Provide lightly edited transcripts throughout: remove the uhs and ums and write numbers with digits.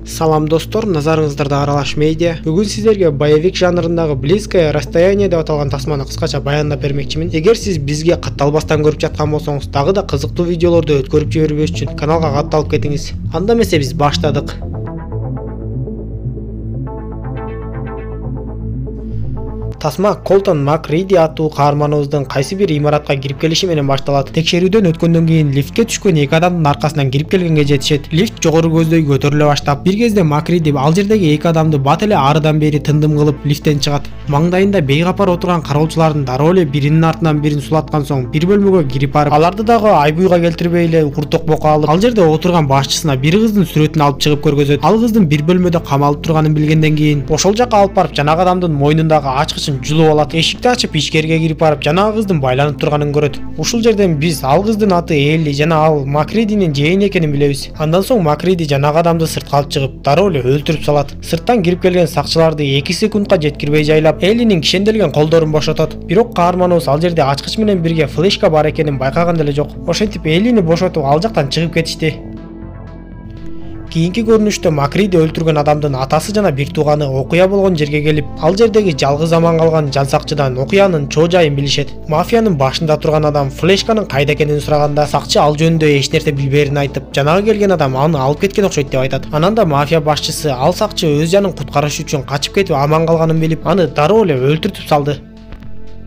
Салам достор, назарыңыздарда Аралаш медиа. Бүгін сіздерге боевик жанрындағы Близкое расстояние деп аталған тасманы қысқаша баяндап бермекчимин. Егер сіз бізге катталбастан көрүп жатқан болсоңуз, дагы да кызыктуу видеолорду өткөрүп жибербеш үчүн каналга катталып кетиңиз. Анда эмесе биз баштадык. Тасма Колтон Макриди аттуу каарманыбыздын кайсы бир имаратка кирип келиши менен башталат. Текшерүүдөн өткөндөн кийин лифтке түшкөн эки адамдын аркасынан кирип келгенге жетишет. Лифт жогору көздөйгө көтөрүлө баштап, бир кезде Макриди ал жердеги эки адамды бат эле арыдан бери тындым кылып лифттен чыгат. Маңдайында бейгапар отурган кароолчулардын дароо эле биринин артынан бирин сулаткан соң бир бөлмөгө кирип барып, аларды дагы айбуйга келтирбей эле куртокмокко алып, ал жерде отурган башчысына бир кыздын сүрөтүн алып чыгып көргөзөт. Ал кыздын бир бөлмөдө камалып турганын билгенден кийин ошол жака алып барып жанагы адамдын мойнундагы ачкычын жулуп алат. Эшикти ачып ичкерге кирип барып жанагы кыздын байланып турганын көрөт. Ушул жерден биз ал кыздын аты Элли жана ал Макридинин жээни экенин билебиз. Андан соң Макриди жанагы адамды сыртка алып чыгып, дароо эле өлтүрүп салат. Сырттан кирип келген сакчыларды 2 секундка жеткирбей жайлап, Эллинин кишенделген колдорун бошотот. Бирок каарманыбыз ал жерде ачкыч менен бирге флешка бар экенин байкаган деле жок. Ошентип Эллини бошотуп ал жактан чыгып кетишти. Кийинки көрүнүштө Макриди өлтүргөн адамдын атасы жана бир тууганы окуя болгон жерге келип, ал жердеги жалгыз аман калган жансакчыдан окуянын чоо жайын билишет. Мафиянын башында турган адам флешканын кайда экенин сураганда, сакчы ал жөнүндө эч нерсе билбээрин айтып, жанагы келген адам аны алып кеткен окшойт деп айтат. Анан да мафия башчысы ал сакчы өз жанын куткарыш үчүн качып кетип аман калганын билип, аны дароо эле өлтүртүп салды.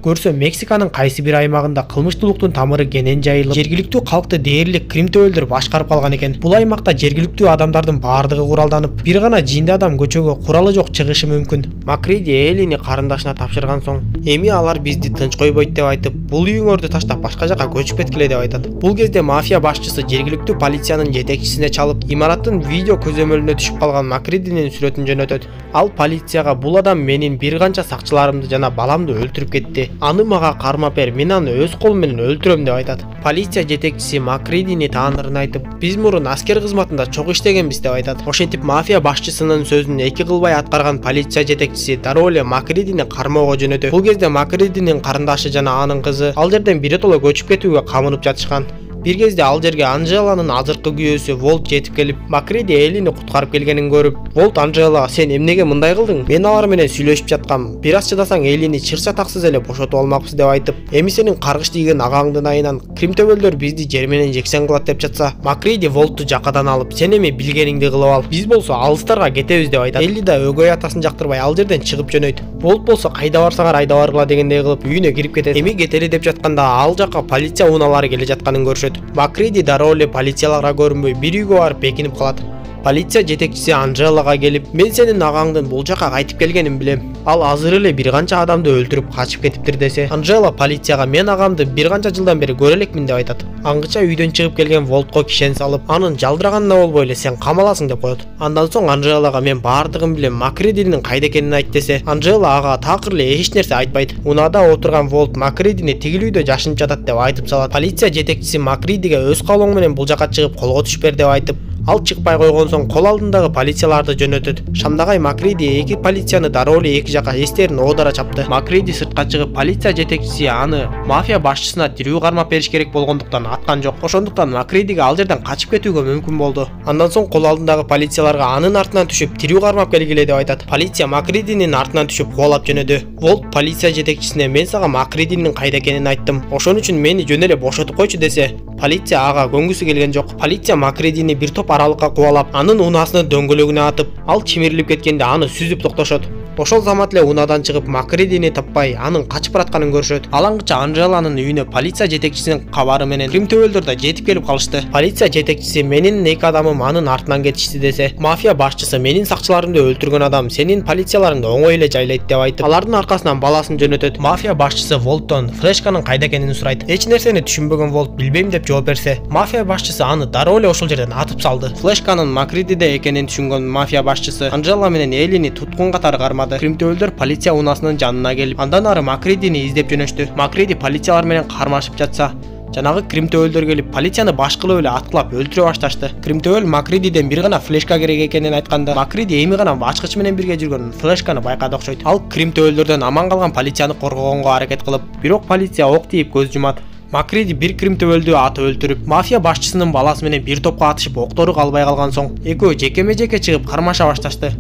Көрсө Мексиканын кайсы бир аймагында кылмыштуулуктун тамыры кенен жайылып, жергиликтүү калкты дээрлик кримтөөлдөр башкарып калган экен. Бул аймакта жергиликтүү адамдардын баардыгы куралданып, бир гана жинди адам көчөгө куралы жок чыгышы мүмкүн. Макриди Эллини карындашына тапшырган соң, эми алар бизди тынч койбойт деп айтып, бул үйүңөрдү таштап башка жака көчүп кеткиле деп айтат. Бул кезде мафия башчысы жергиликтүү полициянын жетекчисине чалып, имараттын видео көзөмөлүнө түшүп калган Макридинин сүрөтүн жөнөтөт. Ал полицияга бул адам менин бир канча сакчыларымды жана баламды өлтүрүп кетти. Аны мага кармап бер, мен аны өз колум менен өлтүрөм деп айтат. Полиция жетекчиси Макридини таанырын айтып, биз мурун аскер кызматында чок иштегенбиз деп айтат. Ошентип мафия башчысынын сөзүн эки кылбай аткарган полиция жетекчиси дароо эле Макридини кармоого жөнөтөт. Бул кезде Макридинин карындашы жана анын кызы ал жерден биротоло көчүп кетүүгө камынып жатышкан. Бир кезде ал жерге Анжеланын азыркы күйөөсү Волт жетип келип, Макриди Эллини куткарып келгенин көрүп, Волт Анжелага сен эмнеге мындай кылдың? Мен алар менен сүйлөшүп жаткам. Бир аз чыдасаң Эллини чырча таксыз эле бошотуп алмакпыз деп айтып, эми сенин каргыш тийген агаңдын айынан кримтөбөлдөр бизди жер менен жексен кылат деп жатса, Макриди Волтту жакадан алып, сен эми билгениңди кылып ал. Биз болсо алыстарга кетебиз деп айтат. Элли да өгөй атасын жактырбай ал жерден чыгып жөнөйт. Волт болсо кайда барсаңар айда баргыла дегендей кылып үйүнө кирип кетет. Эми кетели деп жатканда ал жака полиция унаалары келе жатканын көрүшөт. Макриди дароо эле полицияларга көрүнбөй бир үйгө барып бекинип калат. Полиция жетекчиси Анжелага келип, мен сенин агаңдын бул жака кайтып келгенин билем. Ал азыр эле бир канча адамды өлтүрүп качып кетиптир десе, Анжела полицияга мен агамды бир канча жылдан бери көрө элекмин деп айтат. Аңгыча үйдөн чыгып келген Волтко кишен салып, анын жалдыраганына болбой эле сен камаласың деп коет. Андан соң Анжелага мен баардыгын билем, Макридинин кайда экенин айт десе, Анжела ага такыр эле эч нерсе айтпайт. Унада отурган Волт Макридини тигил үйдө жашынып жатат деп айтып салат. Полиция жетекчиси Макридиге өз колуң менен бул жака чыгып колго түшпөр деп айтып, ал чыкпай койгон соң кол алдындагы полицияларды жөнөтөт. Шамдагай Макриди эки полицияны дароо эле эки жака эстерин оодара чапты. Макриди сыртка чыгып, полиция жетекчиси аны мафия башчысына тирүү кармап бериш керек болгондуктан аткан жок. Ошондуктан Макридиге ал жерден качып кетүүгө мүмкүн болду. Андан соң кол алдындагы полицияларга анын артынан түшүп тирүү кармап келгиле деп айтат. Полиция Макридинин артынан түшүп кубалап жөнөдү. Волт полиция жетекчисине мен сага Макридинин кайда экенин айттым. Ошон үчүн мени жөн эле бошотуп койчу десе, полиция ага көнгүсү келген жок. Полиция Макридини бир топ аралыкка кубалап, анын унаасынын дөңгөлөгүнө атып, ал чимирилип кеткенде аны сүзүп токтошот. Ошол замат эле унадан чыгып Макридини таппай, анын качып баратканын көрүшөт. Ал аңгыча Анжеланын үйүнө полиция жетекчисинин кабары менен кримтөбөлдөр да жетип келип калышты. Полиция жетекчиси менин эки адамым анын артынан кетишти десе, мафия башчысы менин сакчыларымды өлтүргөн адам сенин полицияларыңды оңой эле жайлайт деп айтып, алардын аркасынан баласын жөнөтөт. Мафия башчысы Волттон флешканын кайда экенин сурайт. Эч нерсени түшүнбөгөн Волт билбейм деп жооп берсе, мафия башчысы аны дароо эле ошол жерден атып салды. Флешканын Макридиде экенин түшүнгөн мафия башчысы Анжела менен Эллини туткун катары кармады. Кримтөөлдөр полиция унаасынын жанына келип, андан ары Макридини издеп жөнөштү. Макриди полициялар менен кармашып жатса, жанагы кримтөөлдөр келип полицияны башкылап эле аткылап өлтүрө башташты. Кримтөөл Макридиден бир гана флешка керек экенин айтканда, Макриди эми гана ачкыч менен бирге жүргөн флешканы байкады окшойт. Ал кримтөөлдөрдөн аман калган полицияны коргогонго аракет кылып, бирок полиция ок тийип көз жумат. Макриди бир Крим төбөлдүү аты өлтүрүп, мафия башчысынын баласы менен бир топко атышып октору калбай калган соң, экөө жекеме-жеке чыгып кармаша башташты.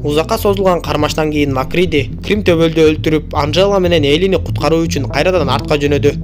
Узакка созулган кармаштан кийин Макриди Крим төбөлдү өлтүрүп, Анжела менен Элини куткаруу үчүн кайрадан артка жөнөдү.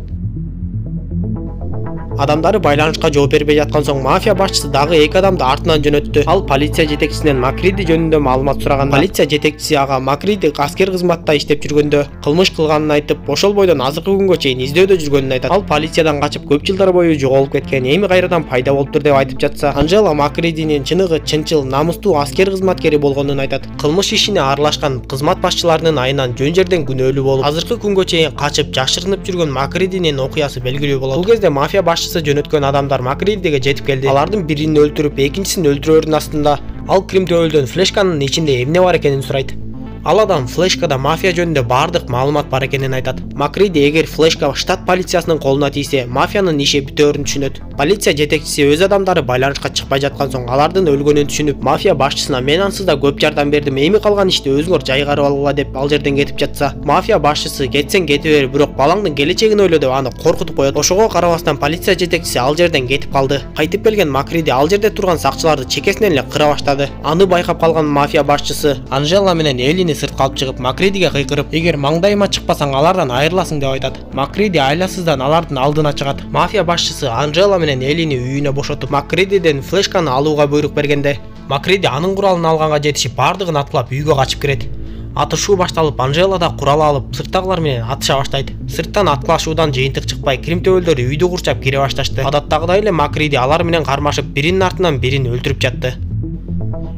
Адамдары байланышка жооп бербей жаткан соң мафия башчысы дагы эки адамды артынан жөнөттү. Ал полиция жетекчисинен Макриди жөнүндө маалымат сураганда, полиция жетекчиси ага Макриди аскер кызматта иштеп жүргөндө кылмыш кылганын айтып, ошол бойдон азыркы күнгө чейин издөөдө жүргөнүн айтат. Ал полициядан качып көп жылдар бою жоголуп кеткен, эми кайрадан пайда болуптур деп айтып жатса, Анжела Макридинин чыныгы чынчыл, намустуу аскер кызматкери болгонун айтат. Кылмыш ишине аралашкан кызмат башчыларынын айынан жөн жерден күнөөлүү болуп, азыркы күнгө чейин качып жашырынып жүргөн Макридинин окуясы белгилүү болот. Бул кезде мафия жөнөткөн адамдар Макридиге жетип келди. Алардын бирин өлтүрүп, экинчисин өлтүрөөрдүн астында ал Крим төбөлдөн флешканын ичинде эмне бар экенин сурайт. Ал адам флешкада мафия жөнүндө бардык маалымат бар экенин айтат. Макриди эгер флешка штат полициясынын колуна тийсе, мафиянын иши бүтөөрүн түшүнөт. Полиция жетекчиси өз адамдары байланышка чыкпай жаткан соң алардын өлгөнүн түшүнүп, мафия башчысына мен ансыз да көп жардам бердим, эми калган ишти өзүңөр жайгарып алгыла деп ал жерден кетип жатса, мафия башчысы кетсең кете бер, бирок балаңдын келечегин ойло деп аны коркутуп коет. Ошого карабастан полиция жетекчиси ал жерден кетип калды. Кайтып келген Макриди ал жерде турган сакчыларды чекесинен эле кыра баштады. Аны байкап калган мафия башчысы Анжела менен Элини сыртка алып чыгып Макридиге кыйкырып, эгер маңдайыма чыкпасаң алардан айрыласың деп айтат. Макриди айласыздан алардын алдына чыгат. Мафия башчысы Анжела менен Элини үйүнө бошотуп, Макридиден флешканы алууга буйрук бергенде, Макриди анын куралын алганга жетишип бардыгын аткылап үйгө качып кирет. Атышуу башталып, Анжела да курал алып, сырттагылар менен атыша баштайт. Сырттан аткылашуудан жыйынтык чыкпай, Крим төбөлдөрү үйдү курчап кире башташты. Адаттагыдай эле Макриди алар менен кармашып, биринин артынан бирин өлтүрүп жатты.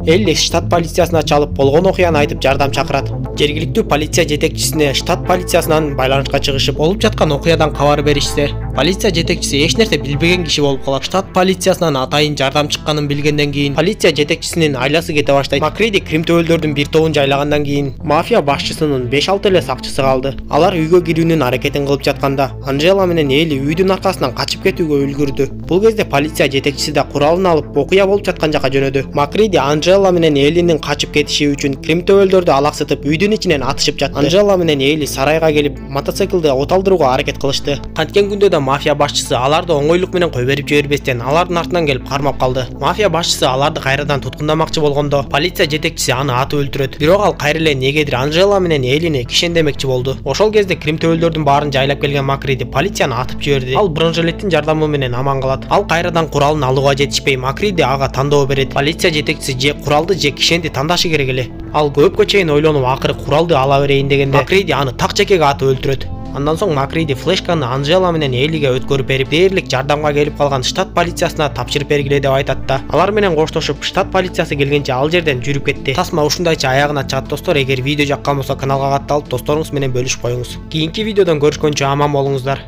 Элли штат полициясына чалып болгон окуяны айтып жардам чакырат. Жергиликтүү полиция жетекчисине штат полициясынан байланышка чыгышып, болуп жаткан окуядан кабар беришсе, полиция жетекчиси эч нерсе билбеген киши болуп калат. Штат полициясынан атайын жардам чыкканын билгенден кийин, полиция жетекчисинин айласы кете баштайт. Макриди Крим төбөлдөрдүн бир тобун жайлагандан кийин, мафия башчысынын 5-6 эле сакчысы калды. Алар үйгө кирүүнүн аракетин кылып жатканда, Анжела менен Эли үйдүн аркасынан качып кетүүгө үлгүрдү. Бул кезде полиция жетекчиси да куралын алып, окуя болуп жаткан жака жөнөдү. Макриди Анжела менен Элинин качып кетиши үчүн Крим төбөлдөрдү алаксытып, үйдүн ичинен атышып жатты. Анжела менен Эли сарайга келип, мотоциклди оталдырууга аракет кылышты. Канткен күндө да мафия башчысы аларды оңойлук менен кой берип жибербестен, алардын артынан келип кармап калды. Мафия башчысы аларды кайрадан туткундамакчы болгондо, полиция жетекчиси аны атып өлтүрөт. Бирок ал кайра эле негедир Анжела менен Элини кишендемекчи болду. Ошол кезде Крим төбөлдөрдүн баарын жайлап келген Макриди полицияны атып жиберди. Ал бронжилеттин жардамы менен аман калат. Ал кайрадан куралын алууга жетишпей, Макриди ага тандоо берет. Полиция жетекчиси же куралды же кишенди тандашы керек эле. Ал көпкө чейин ойлонуп, акыры куралды ала берейин дегенде, Макриди аны так чекеге атып өлтүрөт. Андан соң Макриди флешканы Анжела менен Элиге өткөрүп берип, дээрлик жардамга келип калган штат полициясына тапшырып бергиле деп айтат да, алар менен коштошуп, штат полициясы келгенче ал жерден жүрүп кетти. Тасма ушундайча аягына чыгат достор. Эгер видео жаккан болсо каналга катталып, досторуңуз менен бөлүшүп коюңуз. Кийинки видеодон көрүшкөнчө аман болуңуздар.